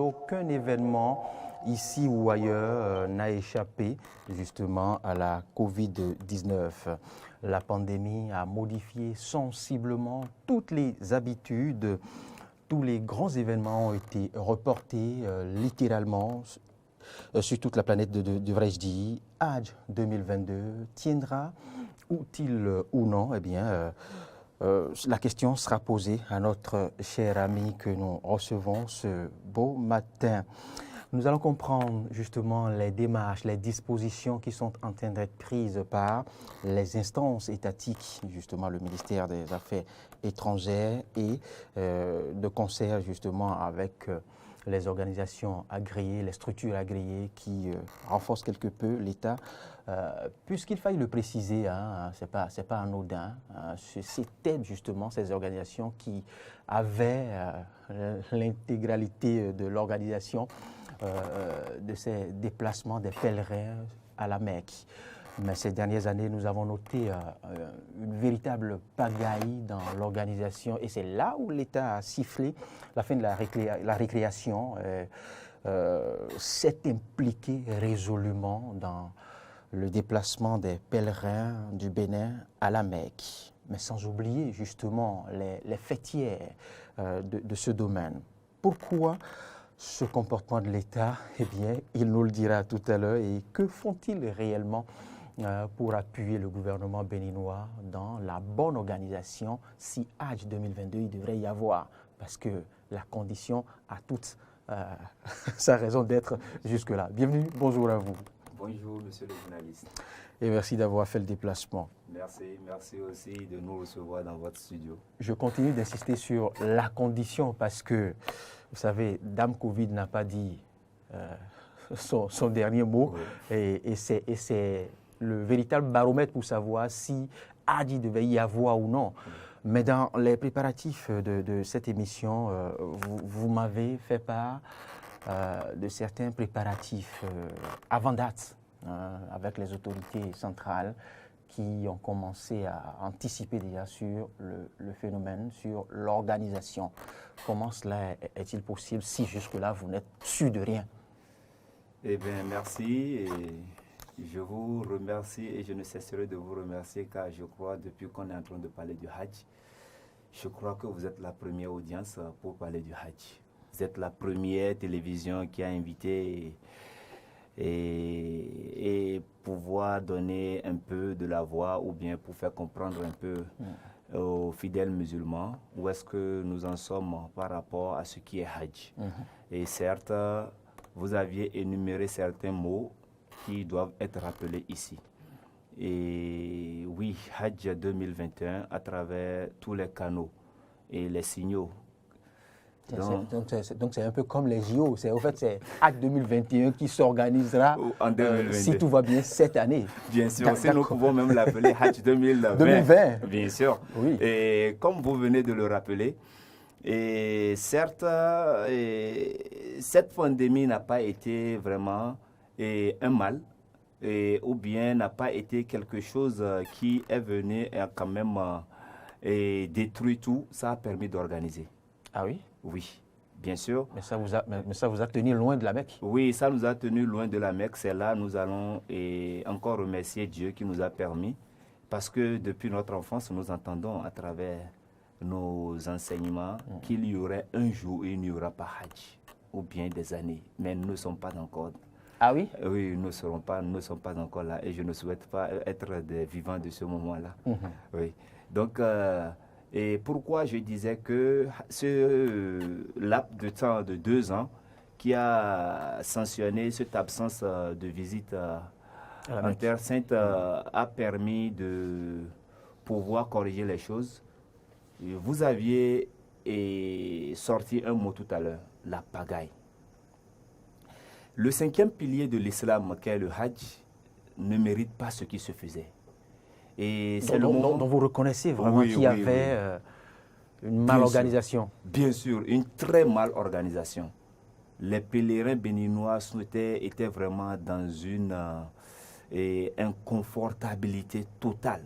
aucun événement ici ou ailleurs n'a échappé justement à la Covid-19. La pandémie a modifié sensiblement toutes les habitudes. Tous les grands événements ont été reportés littéralement sur toute la planète, devrais-je dire. Hajj 2022 tiendra, ou-t-il ou non? Eh bien, la question sera posée à notre cher ami que nous recevons ce beau matin. Nous allons comprendre justement les démarches, les dispositions qui sont en train d'être prises par les instances étatiques, justement le ministère des Affaires étrangères et de concert justement avec les organisations agréées, les structures agréées qui renforcent quelque peu l'État. Puisqu'il faille le préciser, hein, c'est pas anodin, c'était justement ces organisations qui avaient l'intégralité de l'organisation de ces déplacements des pèlerins à la Mecque. Mais ces dernières années, nous avons noté une véritable pagaille dans l'organisation et c'est là où l'État a sifflé la fin de la récréation, s'est impliqué résolument dans le déplacement des pèlerins du Bénin à la Mecque, mais sans oublier justement les fêtières de ce domaine. Pourquoi ce comportement de l'État? Eh bien, il nous le dira tout à l'heure. Et que font-ils réellement pour appuyer le gouvernement béninois dans la bonne organisation? Si Hajj 2022, il devrait y avoir, parce que la condition a toute sa raison d'être jusque-là. Bienvenue, bonjour à vous. Bonjour, monsieur le journaliste. Et merci d'avoir fait le déplacement. Merci aussi de nous recevoir dans votre studio. Je continue d'insister sur la condition parce que, vous savez, Dame Covid n'a pas dit son dernier mot, oui. Et c'est le véritable baromètre pour savoir si Hajj devait y avoir ou non. Oui. Mais dans les préparatifs de cette émission, vous m'avez fait part de certains préparatifs avant date avec les autorités centrales qui ont commencé à anticiper déjà sur le phénomène, sur l'organisation. Comment cela est-il possible si jusque-là vous n'êtes sûr de rien? Eh bien, merci. Et je vous remercie et je ne cesserai de vous remercier car je crois, depuis qu'on est en train de parler du Hajj, je crois que vous êtes la première audience pour parler du Hajj. Vous êtes la première télévision qui a invité et pouvoir donner un peu de la voix ou bien pour faire comprendre un peu aux fidèles musulmans où est-ce que nous en sommes par rapport à ce qui est Hajj. Et certes, vous aviez énuméré certains mots qui doivent être rappelés ici. Et oui, Hajj 2021 à travers tous les canaux et les signaux. Donc c'est un peu comme les JO, c'est Hajj 2021 qui s'organisera si tout va bien cette année. Bien sûr, si nous pouvons même l'appeler Hajj 2020. Bien sûr. Oui. Et comme vous venez de le rappeler, et certes, cette pandémie n'a pas été vraiment un mal, ou bien n'a pas été quelque chose qui est venu quand même détruire tout. Ça a permis d'organiser. Ah oui? Oui, bien sûr. Mais ça vous a tenu loin de la Mecque? Oui, ça nous a tenu loin de la Mecque. C'est là nous allons encore remercier Dieu qui nous a permis. Parce que depuis notre enfance, nous entendons à travers nos enseignements qu'il y aurait un jour où il n'y aura pas Hajj, ou bien des années. Mais nous ne sommes pas encore. Ah oui? Oui, nous ne sommes pas encore là. Et je ne souhaite pas être des vivants de ce moment-là. Oui. Donc, et pourquoi je disais que ce laps de temps de 2 ans qui a sanctionné cette absence de visite en Terre Sainte a permis de pouvoir corriger les choses. Vous aviez sorti un mot tout à l'heure, la pagaille. Le 5e pilier de l'islam, qui est le Hajj, ne mérite pas ce qui se faisait. Et c'est le moment dont vous reconnaissez vraiment qu'il y avait une malorganisation. Bien sûr, une très mal organisation. Les pèlerins béninois étaient vraiment dans une inconfortabilité totale.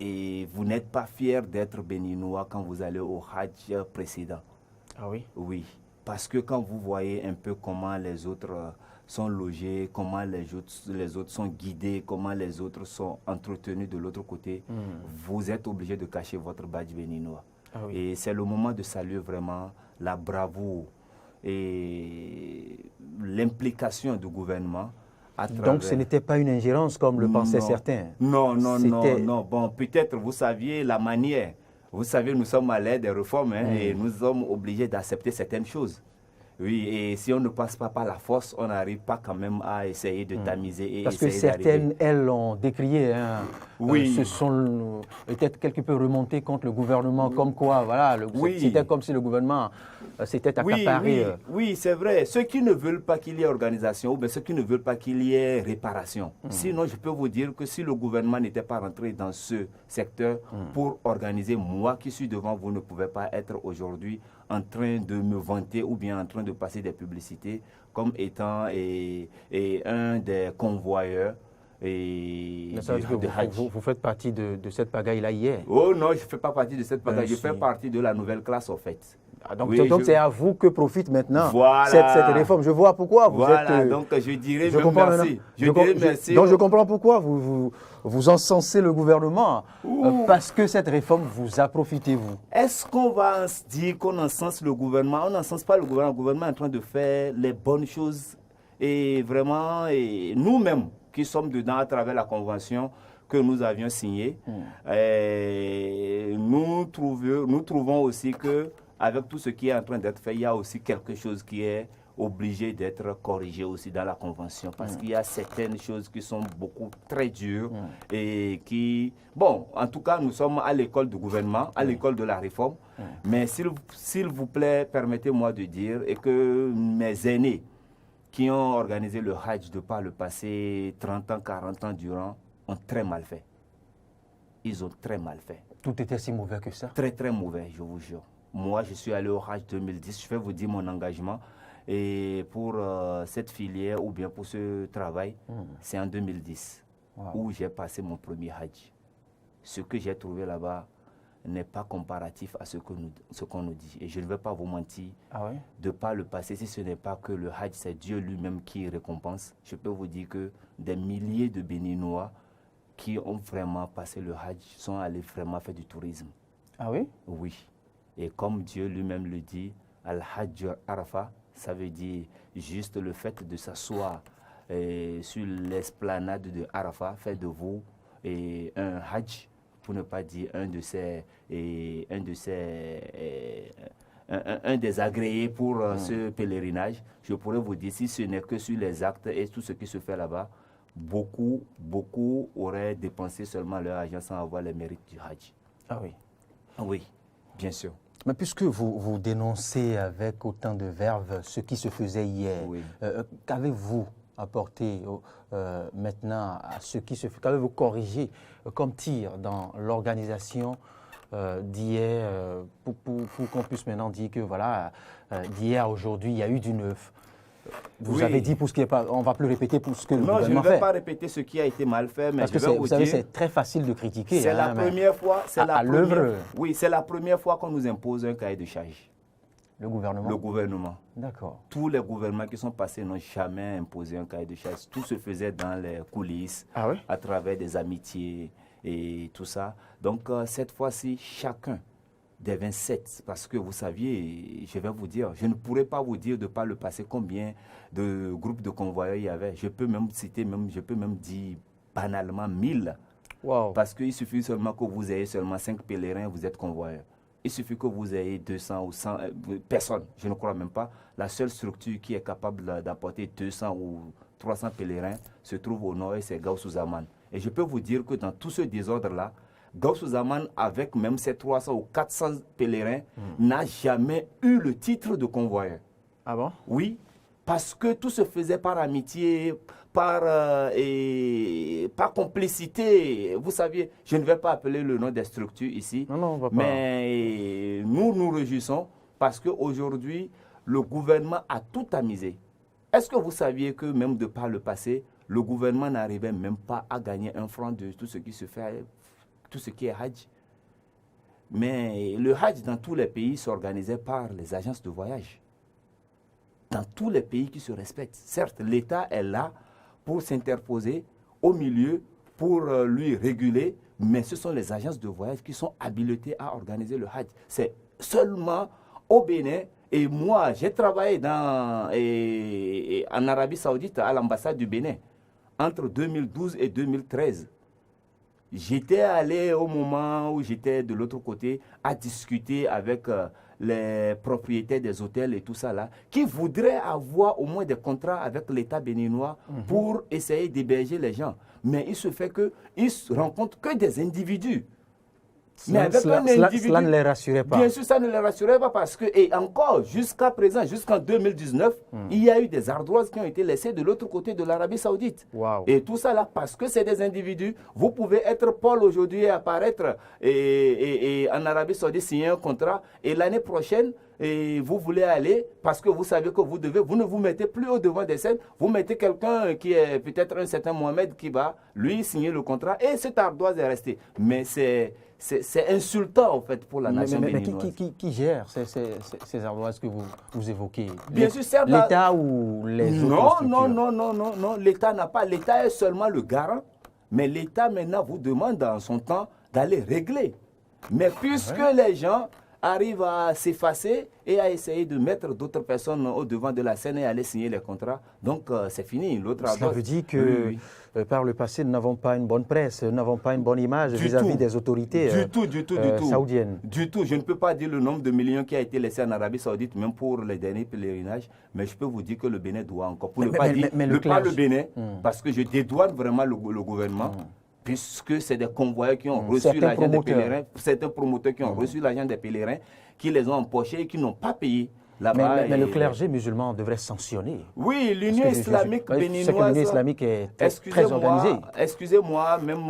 Et vous n'êtes pas fier d'être béninois quand vous allez au Hajj précédent. Ah oui? Oui. Parce que quand vous voyez un peu comment les autres sont logés, comment les autres sont guidés, comment les autres sont entretenus de l'autre côté, vous êtes obligé de cacher votre badge béninois. Ah oui. Et c'est le moment de saluer vraiment la bravoure et l'implication du gouvernement. Donc ce n'était pas une ingérence comme le pensaient certains. Non. Bon, peut-être, vous saviez la manière. Vous savez, nous sommes à l'ère des réformes et nous sommes obligés d'accepter certaines choses. Oui, et si on ne passe pas par la force, on n'arrive pas quand même à essayer de tamiser. Parce que certaines, elles, l'ont décrié. Oui. Se sont peut-être quelque peu remontées contre le gouvernement, comme quoi, voilà, c'était comme si le gouvernement s'était accaparé. Oui, c'est vrai. Ceux qui ne veulent pas qu'il y ait organisation, ou bien ceux qui ne veulent pas qu'il y ait réparation. Sinon, je peux vous dire que si le gouvernement n'était pas rentré dans ce secteur pour organiser, moi qui suis devant vous ne pouvais pas être aujourd'hui en train de me vanter ou bien en train de passer des publicités comme étant un des convoyeurs. Ça veut dire que vous faites partie de cette pagaille-là hier. Oh non, je ne fais pas partie de cette pagaille, je fais partie de la nouvelle classe en fait. Donc c'est à vous que profite maintenant cette réforme. Je vois pourquoi vous êtes... donc je dirais merci. Donc je comprends pourquoi vous encensez le gouvernement, parce que cette réforme vous a profité, vous. Est-ce qu'on va dire qu'on encense le gouvernement? On n'encense pas le gouvernement. Le gouvernement est en train de faire les bonnes choses. Et vraiment, nous-mêmes qui sommes dedans à travers la convention que nous avions signée, nous trouvons aussi que avec tout ce qui est en train d'être fait, il y a aussi quelque chose qui est obligé d'être corrigé aussi dans la convention. Parce qu'il y a certaines choses qui sont très dures et qui... Bon, en tout cas, nous sommes à l'école du gouvernement, à l'école de la réforme. Mais s'il vous plaît, permettez-moi de dire et que mes aînés qui ont organisé le Hajj de par le passé, 30 ans, 40 ans durant, ont très mal fait. Ils ont très mal fait. Tout était si mauvais que ça? Très, très mauvais, je vous jure. Moi, je suis allé au Hajj 2010. Je vais vous dire mon engagement. Et pour cette filière ou bien pour ce travail, c'est en 2010 où j'ai passé mon premier Hajj. Ce que j'ai trouvé là-bas n'est pas comparatif à ce qu'on nous dit. Et je ne vais pas vous mentir. De par le passé, si ce n'est pas que le Hajj, c'est Dieu lui-même qui récompense, je peux vous dire que des milliers de Béninois qui ont vraiment passé le Hajj sont allés vraiment faire du tourisme. Ah oui? Oui. Et comme Dieu lui-même le dit, Al-Hajj Arafah, ça veut dire juste le fait de s'asseoir sur l'esplanade de Arafah fait de vous un Hajj, pour ne pas dire un des agréés pour ce pèlerinage. Je pourrais vous dire, si ce n'est que sur les actes et tout ce qui se fait là-bas, beaucoup auraient dépensé seulement leur argent sans avoir les mérites du Hajj. Ah oui? Oui, bien sûr. Mais puisque vous dénoncez avec autant de verve ce qui se faisait hier, qu'avez-vous apporté maintenant à ce qui se fait? Qu'avez-vous corrigé comme tir dans l'organisation d'hier pour qu'on puisse maintenant dire que voilà, d'hier à aujourd'hui, il y a eu du neuf? Vous avez dit pour ce qui est pas, on ne va plus répéter pour ce que le gouvernement fait. Non, je ne vais pas répéter ce qui a été mal fait, mais parce que vous savez, c'est très facile de critiquer. C'est la première fois. Oui, c'est la première fois qu'on nous impose un cahier de charge. Le gouvernement? Le gouvernement. D'accord. Tous les gouvernements qui sont passés n'ont jamais imposé un cahier de charge. Tout se faisait dans les coulisses, à travers des amitiés et tout ça. Donc, cette fois-ci, chacun des 27, parce que vous saviez, je vais vous dire, je ne pourrais pas vous dire de par le passé combien de groupes de convoyeurs il y avait. Je peux même citer, je peux même dire banalement 1000. Wow. Parce qu'il suffit seulement que vous ayez seulement 5 pèlerins, vous êtes convoyeur. Il suffit que vous ayez 200 ou 100 personnes, je ne crois même pas. La seule structure qui est capable d'apporter 200 ou 300 pèlerins se trouve au nord et c'est Gaussou Zaman. Et je peux vous dire que dans tout ce désordre-là, Gaussou Zaman, avec même ses 300 ou 400 pèlerins, n'a jamais eu le titre de convoyeur. Ah bon? Oui, parce que tout se faisait par amitié, par complicité. Vous saviez, je ne vais pas appeler le nom des structures ici, non, on va pas. Mais nous nous réjouissons parce qu'aujourd'hui, le gouvernement a tout amusé. Est-ce que vous saviez que même de par le passé, le gouvernement n'arrivait même pas à gagner un franc de tout ce qui se fait, tout ce qui est Hajj? Mais le Hajj dans tous les pays s'organisait par les agences de voyage. dans tous les pays qui se respectent. Certes, l'État est là pour s'interposer au milieu, pour lui réguler, mais ce sont les agences de voyage qui sont habilitées à organiser le Hajj. C'est seulement au Bénin. Et moi, j'ai travaillé en Arabie Saoudite à l'ambassade du Bénin entre 2012 et 2013. J'étais allé au moment où j'étais de l'autre côté à discuter avec les propriétaires des hôtels et tout ça là, qui voudraient avoir au moins des contrats avec l'État béninois pour essayer d'héberger les gens. Mais il se fait qu'ils ne rencontrent que des individus. Mais avec un individu, cela ne les rassurait pas. Bien sûr, ça ne les rassurait pas parce que, et encore, jusqu'à présent, jusqu'en 2019, il y a eu des ardoises qui ont été laissées de l'autre côté de l'Arabie Saoudite. Wow. Et tout ça là, parce que c'est des individus. Vous pouvez être Paul aujourd'hui et apparaître et en Arabie Saoudite, signer un contrat, et l'année prochaine, et vous voulez aller parce que vous savez que vous ne vous mettez plus au devant des scènes, vous mettez quelqu'un qui est peut-être un certain Mohamed qui va lui signer le contrat et cette ardoise est restée. Mais c'est insultant en fait pour la nation béninoise. Mais qui gère ces ardoises que vous évoquez? Bien sûr, c'est l'État ou les autres structures? Non, l'État n'a pas. L'État est seulement le garant, mais l'État maintenant vous demande en son temps d'aller régler. Mais puisque les gens arrive à s'effacer et à essayer de mettre d'autres personnes au devant de la scène et aller signer les contrats. Donc, c'est fini. Cela veut dire que par le passé, nous n'avons pas une bonne presse, nous n'avons pas une bonne image vis-à-vis des autorités saoudiennes. Du tout. Je ne peux pas dire le nombre de millions qui a été laissé en Arabie Saoudite, même pour les derniers pèlerinages, mais je peux vous dire que le Bénin doit encore. Pour ne pas dire le Bénin, parce que je dédouane vraiment le gouvernement. Puisque c'est des convoyeurs qui ont reçu l'argent des pèlerins, certains promoteurs qui ont reçu l'argent des pèlerins, qui les ont empochés et qui n'ont pas payé là-bas. Mais le clergé musulman devrait sanctionner. Oui, l'Union islamique béninoise. L'Union islamique est très organisée. Excusez-moi, même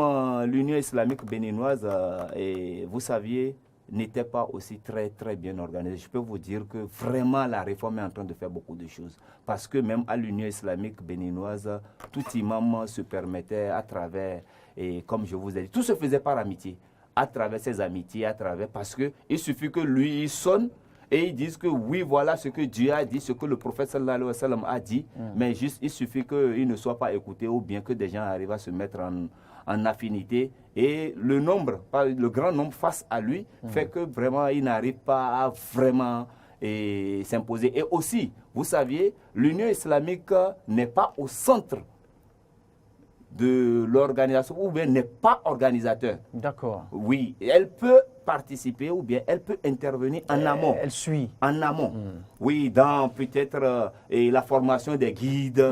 l'Union islamique béninoise, et vous saviez, n'était pas aussi très bien organisée. Je peux vous dire que vraiment la réforme est en train de faire beaucoup de choses. Parce que même à l'Union islamique béninoise, tout imam se permettait à travers, et comme je vous ai dit, tout se faisait par amitié. À travers ses amitiés, parce qu'il suffit que lui, il sonne et ils disent que oui, voilà ce que Dieu a dit, ce que le prophète sallallahu alayhi wa sallam a dit, mais juste il suffit qu'il ne soit pas écouté ou bien que des gens arrivent à se mettre en affinité et le grand nombre face à lui fait que vraiment il n'arrive pas à vraiment s'imposer. Et aussi, vous saviez, l'Union islamique n'est pas au centre de l'organisation ou bien n'est pas organisateur. D'accord. Oui, elle peut participer ou bien elle peut intervenir en amont. Elle suit. En amont. Oui, dans peut-être la formation des guides,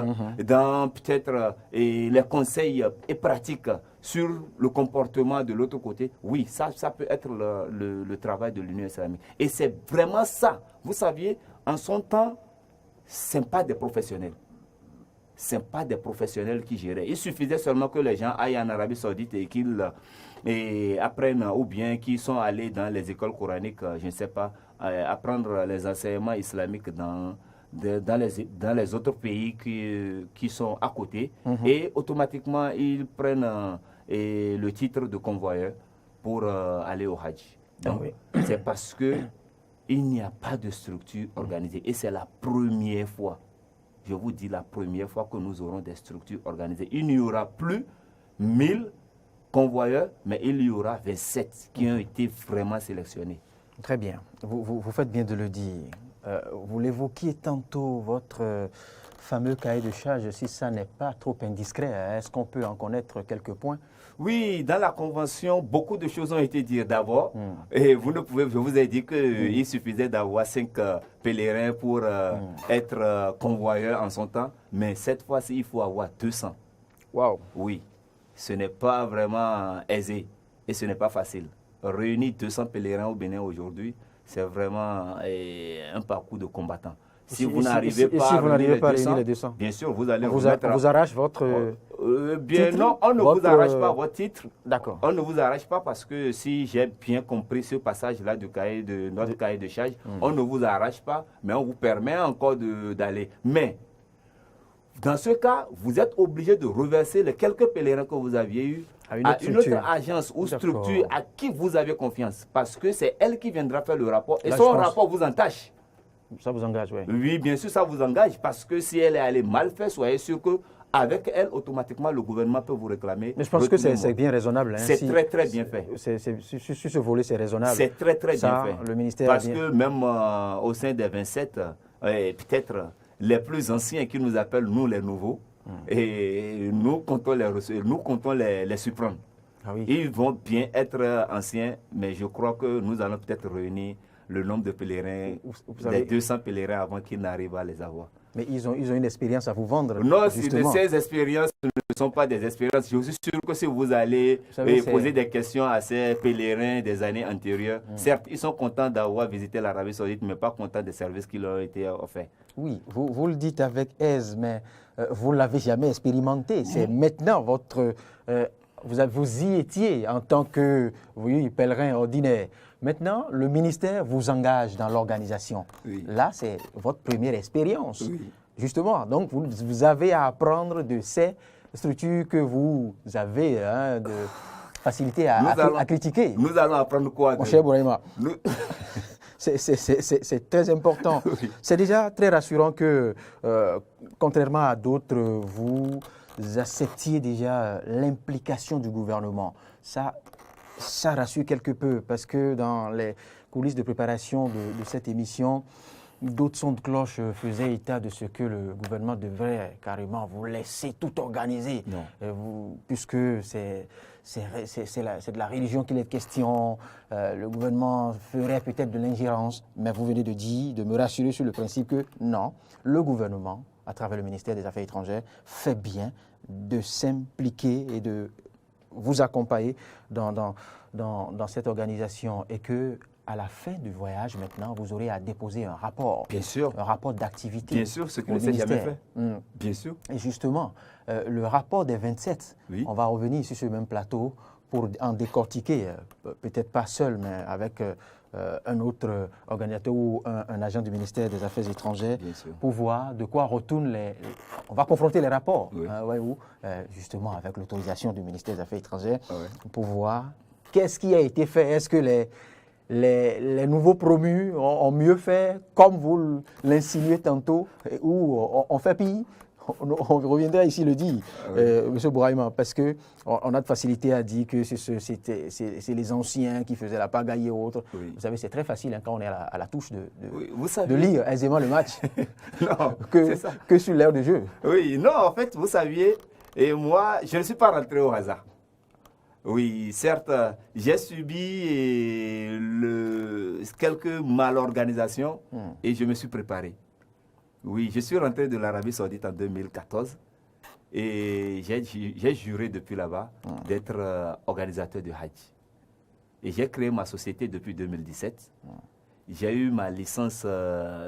dans peut-être les conseils et pratiques sur le comportement de l'autre côté. Oui, ça peut être le travail de l'Union islamique. Et c'est vraiment ça. Vous saviez, en son temps, ce n'est pas des professionnels. Ce n'est pas des professionnels qui géraient. Il suffisait seulement que les gens aillent en Arabie Saoudite et qu'ils apprennent ou bien qu'ils sont allés dans les écoles coraniques, je ne sais pas, apprendre les enseignements islamiques dans les autres pays qui sont à côté. Et automatiquement, ils prennent le titre de convoyeur pour aller au Hajj. Donc, c'est parce qu'il n'y a pas de structure organisée. Et c'est la première fois. Je vous dis la première fois que nous aurons des structures organisées. Il n'y aura plus 1000 convoyeurs, mais il y aura 27 qui ont été vraiment sélectionnés. Très bien. Vous faites bien de le dire. Vous l'évoquiez tantôt, votre fameux cahier de charges, si ça n'est pas trop indiscret, est-ce qu'on peut en connaître quelques points? Oui, dans la convention, beaucoup de choses ont été dites d'abord. Et je vous ai dit qu'il suffisait d'avoir 5 pèlerins pour être convoyeur en son temps. Mais cette fois-ci, il faut avoir 200. Wow. Oui, ce n'est pas vraiment aisé et ce n'est pas facile. Réunir 200 pèlerins au Bénin aujourd'hui, c'est vraiment un parcours de combattant. Si vous n'arrivez pas à réunir les 200, bien sûr, vous allez vous arrache votre titre, non, on ne vous arrache pas votre titre. D'accord. On ne vous arrache pas parce que si j'ai bien compris ce passage-là du notre cahier de charge, on ne vous arrache pas, mais on vous permet encore d'aller. Mais dans ce cas, vous êtes obligé de reverser les quelques pèlerins que vous aviez eus à une autre agence ou structure à qui vous avez confiance. Parce que c'est elle qui viendra faire le rapport et son rapport vous entache. Ça vous engage, oui. Oui, bien sûr, ça vous engage parce que si elle est allée mal faire, soyez sûr qu'avec elle, automatiquement, le gouvernement peut vous réclamer. Mais je pense que c'est bien raisonnable. Hein, c'est très, très bien fait. Sur ce volet, c'est raisonnable. C'est très, très bien fait. Le ministère parce que même au sein des 27, peut-être les plus anciens qui nous appellent, nous, les nouveaux, et nous comptons les surprendre. Ah oui. Ils vont bien être anciens, mais je crois que nous allons peut-être réunir le nombre de pèlerins, les 200 pèlerins avant qu'ils n'arrivent à les avoir. Mais ils ont une expérience à vous vendre. Non, ces expériences ne sont pas des expériences. Je suis sûr que si vous allez poser des questions à ces pèlerins des années antérieures, certes, ils sont contents d'avoir visité l'Arabie Saoudite, mais pas contents des services qui leur ont été offerts. Oui, vous le dites avec aise, mais vous ne l'avez jamais expérimenté. C'est maintenant votre... vous y étiez en tant que pèlerin ordinaire. Maintenant, le ministère vous engage dans l'organisation. Oui. Là, c'est votre première expérience. Oui. Justement, donc vous avez à apprendre de ces structures que vous avez de facilité à critiquer. Nous allons apprendre quoi? Mon cher Bourema, c'est très important. Oui. C'est déjà très rassurant que, contrairement à d'autres, vous acceptiez déjà l'implication du gouvernement. Ça rassure quelque peu parce que dans les coulisses de préparation de cette émission, d'autres sons de cloche faisaient état de ce que le gouvernement devrait carrément vous laisser tout organiser. Puisque c'est de la religion qu'il est question, le gouvernement ferait peut-être de l'ingérence, mais vous venez de me rassurer sur le principe que non, le gouvernement, à travers le ministère des Affaires étrangères, fait bien de s'impliquer et de vous accompagner dans cette organisation et que à la fin du voyage, maintenant, vous aurez à déposer un rapport. Bien sûr. Un rapport d'activité. Bien sûr, ce que ne s'est jamais fait. Bien sûr. Et justement, le rapport des 27, on va revenir sur ce même plateau pour en décortiquer, peut-être pas seul, mais avec un autre organisateur ou un agent du ministère des Affaires étrangères, pour voir de quoi retournent on va confronter les rapports, justement avec l'autorisation du ministère des Affaires étrangères, pour voir qu'est-ce qui a été fait. Est-ce que les nouveaux promus ont mieux fait, comme vous l'insinuez tantôt, ou on fait pire? On reviendra ici le dire, M. Bouraïma, parce qu'on a de facilité à dire que c'est les anciens qui faisaient la pagaille et autres. Oui. Vous savez, c'est très facile quand on est à la touche de lire aisément le match non, que sur l'air de jeu. Oui, non, en fait, vous saviez, et moi, je ne suis pas rentré au hasard. Oui, certes, j'ai subi quelques malorganisations et je me suis préparé. Oui, je suis rentré de l'Arabie Saoudite en 2014 et j'ai juré depuis là-bas d'être organisateur de Hajj. Et j'ai créé ma société depuis 2017. J'ai eu ma licence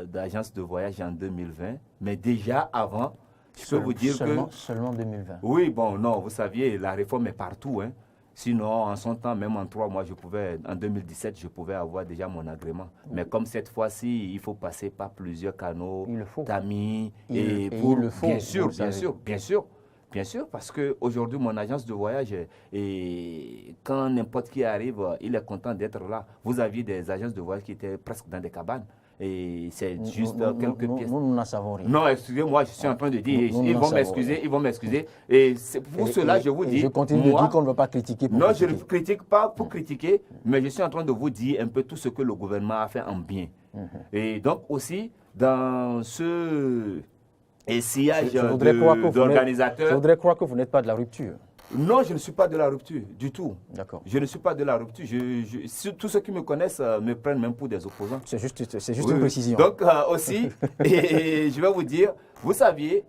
d'agence de voyage en 2020, mais déjà avant, je peux vous dire Seulement 2020. Oui, bon, non, vous saviez, la réforme est partout, hein. Sinon, en son temps, même en 3 mois, en 2017, je pouvais avoir déjà mon agrément. Mais comme cette fois-ci, il faut passer par plusieurs canaux, tamis, bien sûr, parce qu'aujourd'hui, mon agence de voyage, et quand n'importe qui arrive, il est content d'être là. Vous aviez des agences de voyage qui étaient presque dans des cabanes. Et c'est juste quelques pièces. Nous n'en savons rien. Non, excusez-moi, je suis en train de dire, ils vont m'excuser. Et c'est pour cela, je vous dis. Je continue de dire qu'on ne va pas critiquer pour critiquer. Je ne critique pas pour critiquer, mais je suis en train de vous dire un peu tout ce que le gouvernement a fait en bien. Et donc aussi, dans ce sillage d'organisateurs. Je voudrais croire que vous n'êtes pas de la rupture. Non, je ne suis pas de la rupture, du tout. D'accord. Je ne suis pas de la rupture. Tous ceux qui me connaissent me prennent même pour des opposants. C'est juste une précision. Donc aussi, et je vais vous dire, vous saviez,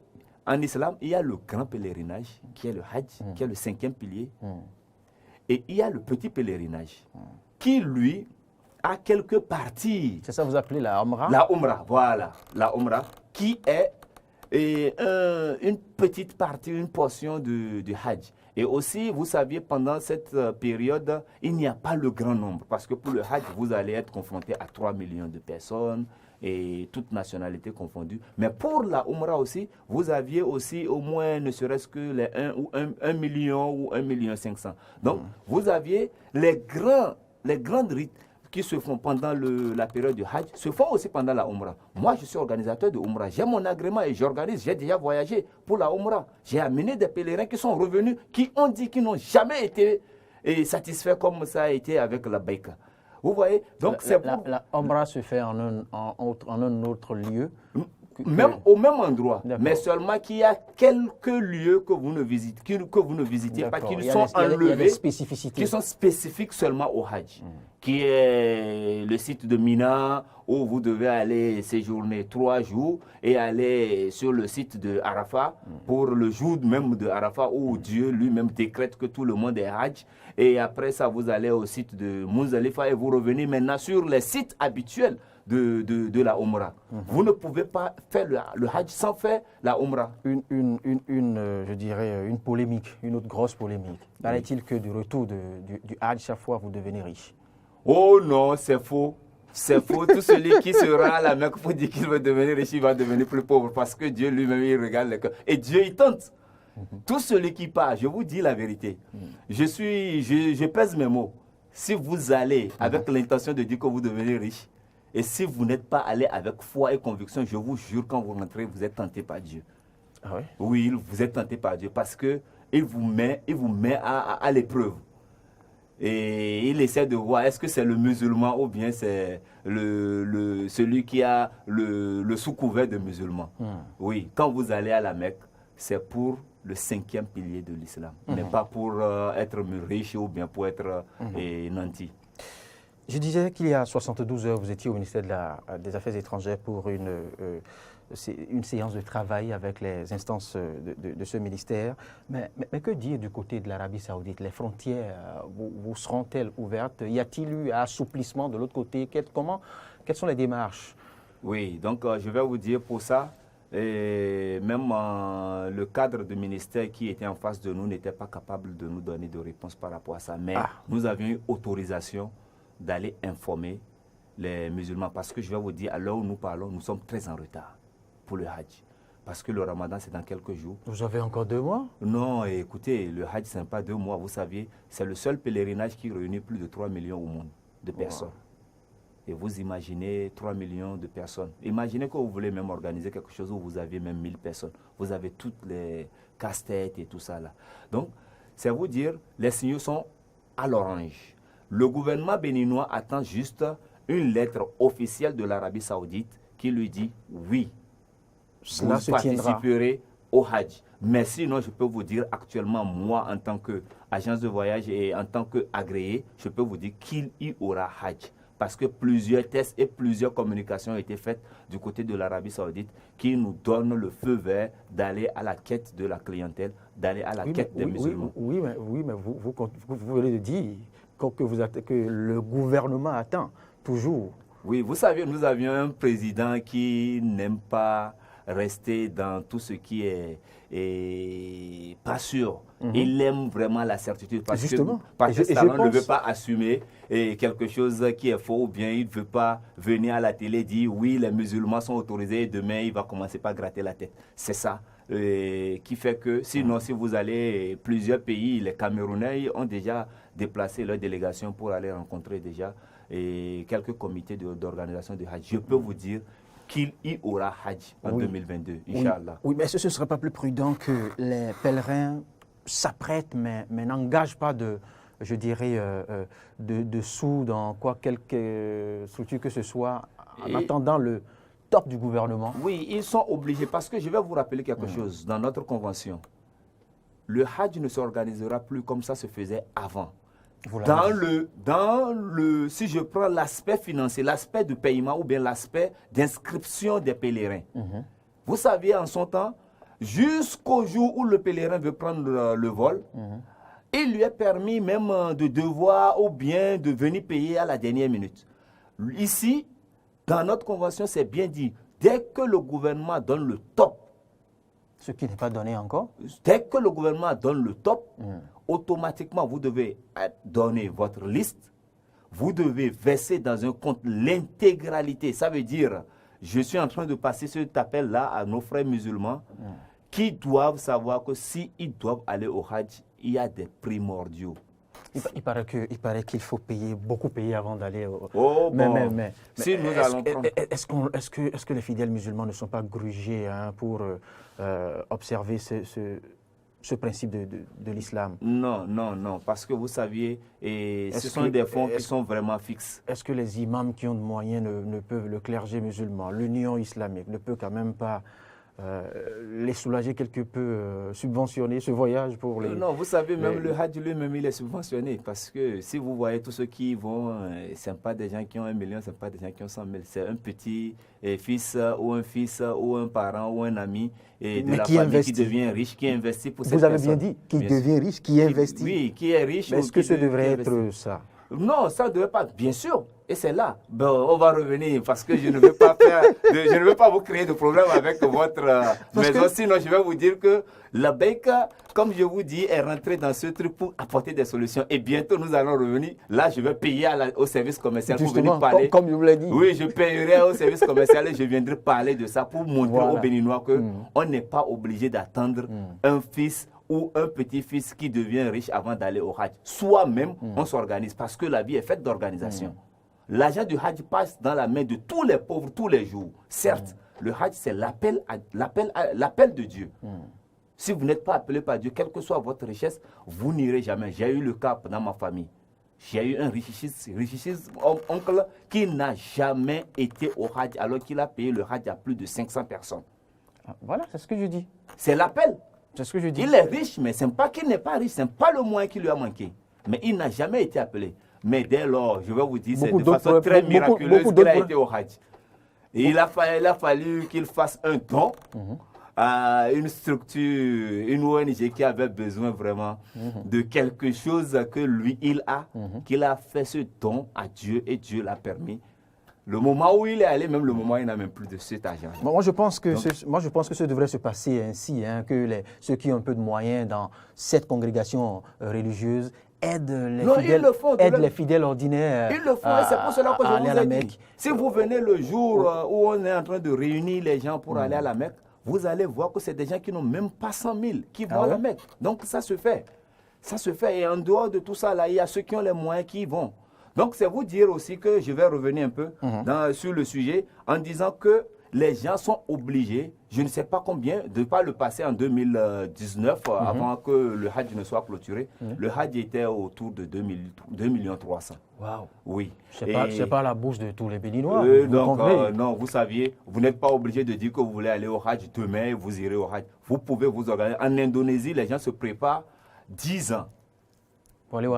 en islam, il y a le grand pèlerinage, qui est le Hajj, qui est le 5e pilier. Et il y a le petit pèlerinage, qui lui a quelques parties. C'est ça que vous appelez la Umrah? La Umrah, voilà. La Umrah, qui est une petite partie, une portion du Hajj. Et aussi, vous saviez, pendant cette période, il n'y a pas le grand nombre. Parce que pour le Hajj, vous allez être confronté à 3 millions de personnes, et toutes nationalités confondues. Mais pour la Umrah aussi, vous aviez aussi au moins ne serait-ce que les 1 million ou 1,5 million. Donc, vous aviez les grandes rites qui se font pendant la période du Hajj se font aussi pendant la Umrah. Moi, je suis organisateur de Umrah. J'ai mon agrément et j'organise. J'ai déjà voyagé pour la Umrah. J'ai amené des pèlerins qui sont revenus, qui ont dit qu'ils n'ont jamais été satisfaits comme ça a été avec la Baïka. Vous voyez? Donc, la Umrah se fait en un autre lieu. Même au même endroit, mais seulement qu'il y a quelques lieux que vous ne visitez, pas, qui sont enlevés, qui sont spécifiques seulement au Hajj, qui est le site de Mina, où vous devez aller séjourner 3 jours et aller sur le site de Arafat pour le jour même de Arafat, où Dieu lui-même décrète que tout le monde est Hajj. Et après ça, vous allez au site de Muzdalifa et vous revenez maintenant sur les sites habituels de la Umrah. Vous ne pouvez pas faire le Hajj sans faire la Umrah. Je dirais une polémique, une autre grosse polémique. Paraît-il que du retour du Hajj, chaque fois, vous devenez riche? Oh non, c'est faux. C'est faux. Tout celui qui sera à la Mecque pour dire qu'il va devenir riche, il va devenir plus pauvre parce que Dieu lui-même, il regarde le cœur. Et Dieu, il tente. Tout celui qui part, je vous dis la vérité. Je pèse mes mots. Si vous allez avec l'intention de dire que vous devenez riche, et si vous n'êtes pas allé avec foi et conviction, je vous jure, quand vous rentrez, vous êtes tenté par Dieu. Ah oui? Oui, vous êtes tenté par Dieu parce qu'il vous met à l'épreuve. Et il essaie de voir est-ce que c'est le musulman ou bien c'est celui qui a le sous-couvert de musulman. Oui, quand vous allez à la Mecque, c'est pour le 5e pilier de l'islam, mais pas pour être riche ou bien pour être nanti. Je disais qu'il y a 72 heures, vous étiez au ministère des Affaires étrangères pour une séance de travail avec les instances de ce ministère. Mais que dire du côté de l'Arabie Saoudite? Les frontières vous seront-elles ouvertes? Y a-t-il eu un assouplissement de l'autre côté? Quelles sont les démarches? Oui, donc je vais vous dire pour ça, et même le cadre du ministère qui était en face de nous n'était pas capable de nous donner de réponse par rapport à ça. Mais nous avions eu autorisation d'aller informer les musulmans. Parce que je vais vous dire, à l'heure où nous parlons, nous sommes très en retard pour le Hajj. Parce que le Ramadan, c'est dans quelques jours. Vous avez encore 2 mois? Non, écoutez, le Hajj, ce n'est pas 2 mois. Vous saviez, c'est le seul pèlerinage qui réunit plus de 3 millions au monde de personnes. Wow. Et vous imaginez 3 millions de personnes. Imaginez que vous voulez même organiser quelque chose où vous avez même 1000 personnes. Vous avez toutes les casse-têtes et tout ça là. Donc, c'est vous dire, les signaux sont à l'orange. Le gouvernement béninois attend juste une lettre officielle de l'Arabie Saoudite qui lui dit oui, vous participerez au Hajj. Mais sinon, je peux vous dire actuellement, moi, en tant qu'agence de voyage et en tant qu'agréé, je peux vous dire qu'il y aura Hajj. Parce que plusieurs tests et plusieurs communications ont été faites du côté de l'Arabie Saoudite qui nous donnent le feu vert d'aller à la quête de la clientèle, d'aller à la quête des musulmans. Oui, mais vous venez de dire que le gouvernement attend toujours. Oui, vous savez, nous avions un président qui n'aime pas rester dans tout ce qui est pas sûr. Il aime vraiment la certitude parce que ne veut pas assumer quelque chose qui est faux ou bien il ne veut pas venir à la télé dire oui, les musulmans sont autorisés et demain il va commencer par gratter la tête. C'est ça qui fait que sinon, si vous allez plusieurs pays, les Camerounais ont déjà déplacé leur délégation pour aller rencontrer déjà quelques comités d'organisation de Hajj. Je peux vous dire qu'il y aura Hajj en 2022, Inch'Allah. Oui, mais est-ce que ce ne serait pas plus prudent que les pèlerins s'apprêtent, mais n'engagent pas de sous dans quelque structure que ce soit, en attendant le top du gouvernement? Oui, ils sont obligés, parce que je vais vous rappeler quelque chose. Dans notre convention, le Hajj ne s'organisera plus comme ça se faisait avant. Si je prends l'aspect financier, l'aspect de paiement ou bien l'aspect d'inscription des pèlerins, vous saviez en son temps, jusqu'au jour où le pèlerin veut prendre le vol, il lui est permis même de devoir ou bien de venir payer à la dernière minute. Ici, dans notre convention, c'est bien dit, dès que le gouvernement donne le top, ce qui n'est pas donné encore. Dès que le gouvernement donne le top, automatiquement, vous devez donner votre liste. Vous devez verser dans un compte l'intégralité. Ça veut dire, je suis en train de passer cet appel-là à nos frères musulmans qui doivent savoir que s'ils doivent aller au Hajj, il y a des primordiaux. Il paraît qu'il faut beaucoup payer avant d'aller au... Oh, bon. Si nous allons prendre... Est-ce que les fidèles musulmans ne sont pas grugés pour observer ce principe de l'islam? Non, parce que vous saviez, ce sont des fonds qui sont vraiment fixes. Est-ce que les imams qui ont de moyens ne peuvent, le clergé musulman, l'Union islamique, ne peut quand même pas les soulager quelque peu, subventionner ce voyage pour les... Non, vous savez, même le Hajj lui-même, il est subventionné parce que si vous voyez tous ceux qui vont, ce ne sont pas des gens qui ont 1 million, ce ne sont pas des gens qui ont 100 000, c'est un petit fils ou un parent ou un ami de la famille qui devient riche, qui investit pour cette personne. Vous avez bien dit, qui devient riche, qui investit. Oui, qui est riche. Mais est-ce que ce devrait être ça? Non, ça ne devrait pas, bien sûr. Et c'est là. Bon, on va revenir parce que je ne veux pas je ne veux pas vous créer de problème avec votre maison. Sinon, je vais vous dire que la Baïka, comme je vous dis, est rentrée dans ce truc pour apporter des solutions. Et bientôt, nous allons revenir. Là, je vais payer au service commercial pour venir parler. Comme je vous l'ai dit. Oui, je payerai au service commercial et je viendrai parler de ça pour montrer aux Béninois qu'on n'est pas obligé d'attendre un fils ou un petit-fils qui devient riche avant d'aller au Hajj. Soi-même, on s'organise parce que la vie est faite d'organisation. L'argent du Hajj passe dans la main de tous les pauvres tous les jours. Certes, le Hajj, c'est l'appel de Dieu. Si vous n'êtes pas appelé par Dieu, quelle que soit votre richesse, vous n'irez jamais. J'ai eu le cas dans ma famille. J'ai eu un richissime oncle qui n'a jamais été au Hajj alors qu'il a payé le Hajj à plus de 500 personnes. Voilà, c'est ce que je dis. C'est l'appel. C'est ce que je dis. Il est riche, mais ce n'est pas qu'il n'est pas riche, ce n'est pas le moyen qui lui a manqué. Mais il n'a jamais été appelé. Mais dès lors, je vais vous dire, c'est de façon très miraculeuse qu'il a été au Hajj. Et il a fallu qu'il fasse un don à une structure, une ONG qui avait besoin vraiment de quelque chose que lui, il a, qu'il a fait ce don à Dieu et Dieu l'a permis. Le moment où il est allé, même le moment où il n'a même plus de cet argent. Moi, je pense que ça devrait se passer ainsi, que ceux qui ont un peu de moyens dans cette congrégation religieuse aident les fidèles ordinaires. Ils le font et c'est pour cela que je vous ai dit. Si vous venez le jour où on est en train de réunir les gens pour aller à la Mecque, vous allez voir que c'est des gens qui n'ont même pas 100 000 qui vont à la Mecque. Donc ça se fait. Ça se fait. Et en dehors de tout ça, là, il y a ceux qui ont les moyens qui y vont. Donc, c'est vous dire aussi que je vais revenir un peu sur le sujet en disant que les gens sont obligés, je ne sais pas combien, de ne pas le passer en 2019, avant que le Hajj ne soit clôturé. Le Hajj était autour de 2 300 000. Waouh. Oui. C'est pas la bourse de tous les Béninois. Non, vous saviez, vous n'êtes pas obligé de dire que vous voulez aller au Hajj demain, vous irez au Hajj. Vous pouvez vous organiser. En Indonésie, les gens se préparent 10 ans.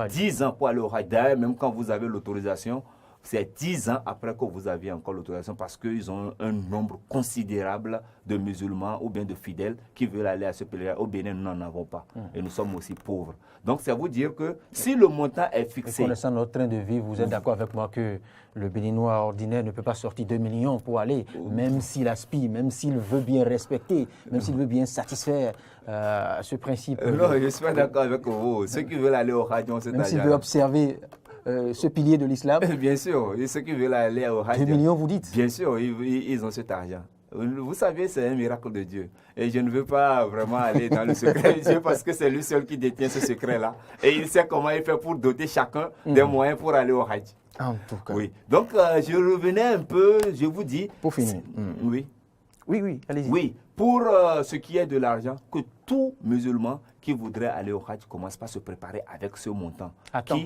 10 ans pour aller au Hajj. D'ailleurs, même quand vous avez l'autorisation, c'est 10 ans après que vous aviez encore l'autorisation parce qu'ils ont un nombre considérable de musulmans ou bien de fidèles qui veulent aller à ce pèlerinage. Au Bénin, nous n'en avons pas. Et nous sommes aussi pauvres. Donc, c'est vous dire que si le montant est fixé... Connaissant notre train de vie, vous êtes d'accord avec moi que le Béninois ordinaire ne peut pas sortir 2 millions pour aller, même s'il aspire, même s'il veut bien respecter, même s'il veut bien satisfaire ce principe. Non, je suis pas d'accord avec vous. Ceux qui veulent aller au Hajj ont cet argent. Même s'il veut observer ce pilier de l'islam. Bien sûr, et ceux qui veulent aller au Hajj. 2 millions, vous dites? Bien sûr, ils ont cet argent. Vous savez, c'est un miracle de Dieu. Et je ne veux pas vraiment aller dans le secret de Dieu parce que c'est lui seul qui détient ce secret-là. Et il sait comment il fait pour doter chacun des moyens pour aller au Hajj. En tout cas. Oui. Donc, je revenais un peu, je vous dis... Pour finir. Oui. Oui, allez-y. Oui, pour ce qui est de l'argent, que tout musulman qui voudrait aller au Hajj commence par se préparer avec ce montant. Attends.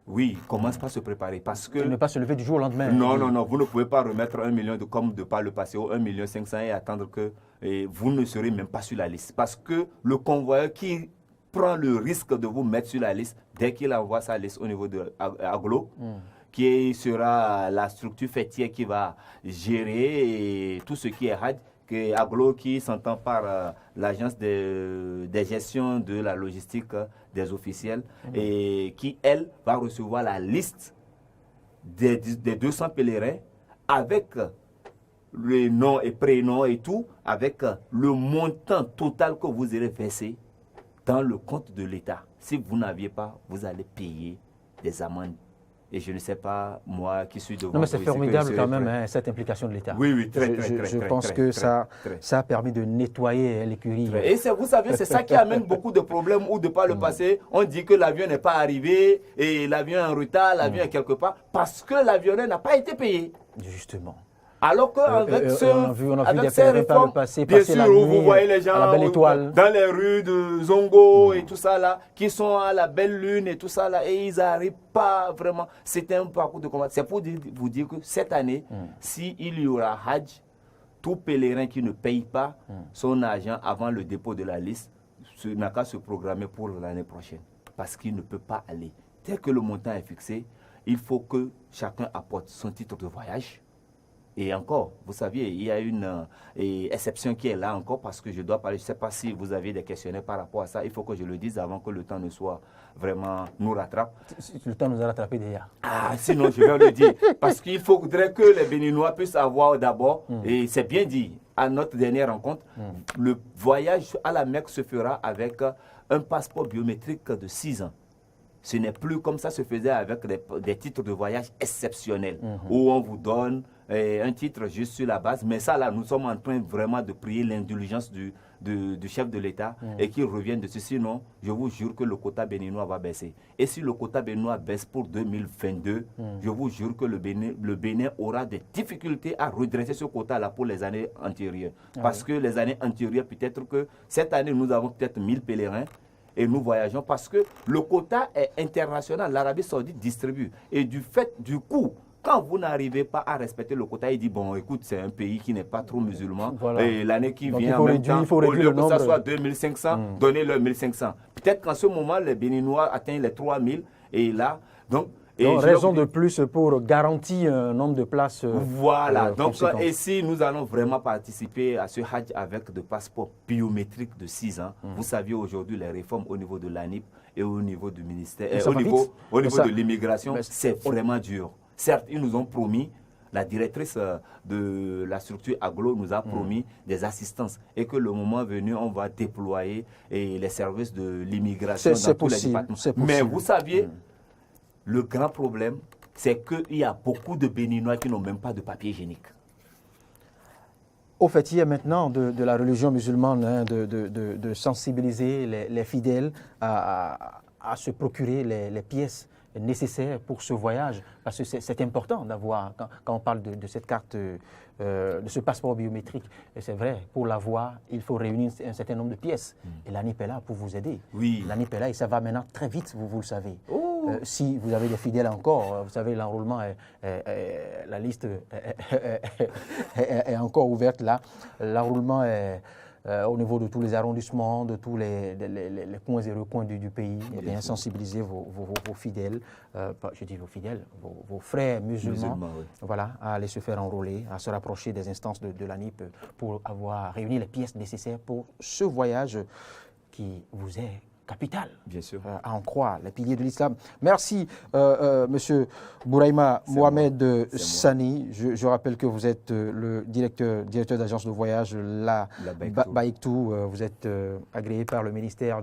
Oui, commence par se préparer parce que... Et ne pas se lever du jour au lendemain. Non, vous ne pouvez pas remettre 1 million comme de par le passé ou 1 500 000 et attendre que vous ne serez même pas sur la liste. Parce que le convoyeur qui prend le risque de vous mettre sur la liste, dès qu'il envoie sa liste au niveau de Aglo, qui sera la structure fêtière qui va gérer tout ce qui est Hajj, Aglo qui s'entend par l'agence des gestions de la logistique des officiels et qui, elle, va recevoir la liste des 200 pèlerins avec le nom et prénom et tout, avec le montant total que vous aurez versé dans le compte de l'État. Si vous n'aviez pas, vous allez payer des amendes Et je ne sais pas, moi qui suis devant... Non, mais c'est formidable quand même, hein, cette implication de l'État. Oui, oui, très. Je pense que ça a permis de nettoyer l'écurie. Et vous savez, c'est ça qui amène beaucoup de problèmes où de par le passé, on dit que l'avion n'est pas arrivé et l'avion est en retard, l'avion est quelque part, parce que l'avionneur n'a pas été payé. Justement. Alors qu'avec on a vu des ces réformes, passer bien sûr, vous voyez les gens à la belle étoile, dans les rues de Zongo et tout ça là, qui sont à la belle lune et tout ça là, et ils n'arrivent pas vraiment. C'était un parcours de combat. C'est pour vous dire que cette année, s'il y aura Hajj, tout pèlerin qui ne paye pas son argent avant le dépôt de la liste n'a qu'à se programmer pour l'année prochaine, parce qu'il ne peut pas aller. Dès que le montant est fixé, il faut que chacun apporte son titre de voyage. Et encore, vous saviez, il y a une exception qui est là encore parce que je dois parler. Je ne sais pas si vous avez des questionnaires par rapport à ça. Il faut que je le dise avant que le temps ne soit vraiment nous rattrape. Le temps nous a rattrapé déjà. Ah, sinon je vais le dire. Parce qu'il faudrait que les Béninois puissent avoir d'abord, et c'est bien dit, à notre dernière rencontre, le voyage à la Mecque se fera avec un passeport biométrique de 6 ans. Ce n'est plus comme ça se faisait avec des titres de voyage exceptionnels, où on vous donne un titre juste sur la base. Mais ça, là, nous sommes en train vraiment de prier l'indulgence du chef de l'État et qu'il revienne dessus. Sinon, je vous jure que le quota béninois va baisser. Et si le quota béninois baisse pour 2022, je vous jure que le Bénin aura des difficultés à redresser ce quota-là pour les années antérieures. Parce que les années antérieures, peut-être que cette année, nous avons peut-être 1000 pèlerins. Et nous voyageons parce que le quota est international. L'Arabie Saoudite distribue. Et du coup, quand vous n'arrivez pas à respecter le quota, il dit, bon, écoute, c'est un pays qui n'est pas trop musulman. Voilà. Et l'année qui vient, en même temps, au lieu que ça soit 2500, donnez-leur 1500. Peut-être qu'en ce moment, les Béninois atteignent les 3000. Et là, donc raison de plus pour garantir un nombre de places. Voilà. Donc, et si nous allons vraiment participer à ce Hajj avec des passeports biométriques de 6 ans, vous saviez aujourd'hui les réformes au niveau de l'ANIP et au niveau du ministère, au niveau de l'immigration, c'est vraiment dur. Certes, ils nous ont promis, la directrice de la structure Aglo nous a promis des assistances et que le moment venu, on va déployer les services de l'immigration dans tous les départements. Mais vous saviez, le grand problème, c'est qu'il y a beaucoup de Béninois qui n'ont même pas de papier hygiénique. Au fait, il y a maintenant de la religion musulmane hein, de sensibiliser les fidèles à se procurer les pièces nécessaires pour ce voyage. Parce que c'est important d'avoir, quand on parle de cette carte, de ce passeport biométrique, et c'est vrai, pour l'avoir, il faut réunir un certain nombre de pièces. Et l'ANIP est là pour vous aider. Oui. L'ANIP est là et ça va maintenant très vite, vous le savez. Si vous avez des fidèles encore, vous savez, l'enrôlement, la liste est encore ouverte là. L'enrôlement est au niveau de tous les arrondissements, de tous les coins et recoins du pays. Et bien sensibiliser vos fidèles, je dis vos fidèles, vos frères musulmans, oui. Voilà, à aller se faire enrôler, à se rapprocher des instances de l'ANIP pour avoir réuni les pièces nécessaires pour ce voyage qui vous est capital. Bien sûr. À en croire, les piliers de l'islam. Merci, Monsieur Bouraïma Mohamed Sani. Je rappelle que vous êtes le directeur d'agence de voyage, la Baïktou. Vous êtes agréé par le ministère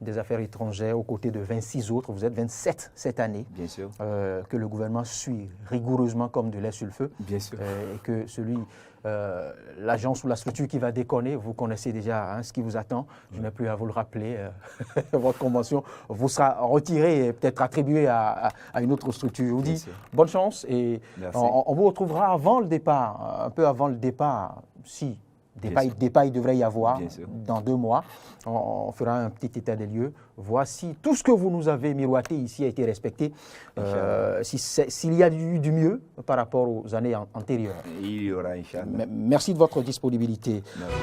des Affaires étrangères aux côtés de 26 autres. Vous êtes 27 cette année. Bien sûr. Que le gouvernement suit rigoureusement comme de lait sur le feu. Bien sûr. Et que l'agence ou la structure qui va déconner, vous connaissez déjà ce qui vous attend. Je n'ai plus à vous le rappeler. Votre convention vous sera retirée et peut-être attribuée à une autre structure. Je vous dis bonne chance et on vous retrouvera avant le départ, un peu avant le départ, si départ il devrait y avoir dans 2 mois. On fera un petit état des lieux, voir si tout ce que vous nous avez miroité ici a été respecté, s'il y a du mieux par rapport aux années antérieures. Il y aura, Inch'Allah. Merci de votre disponibilité. Merci.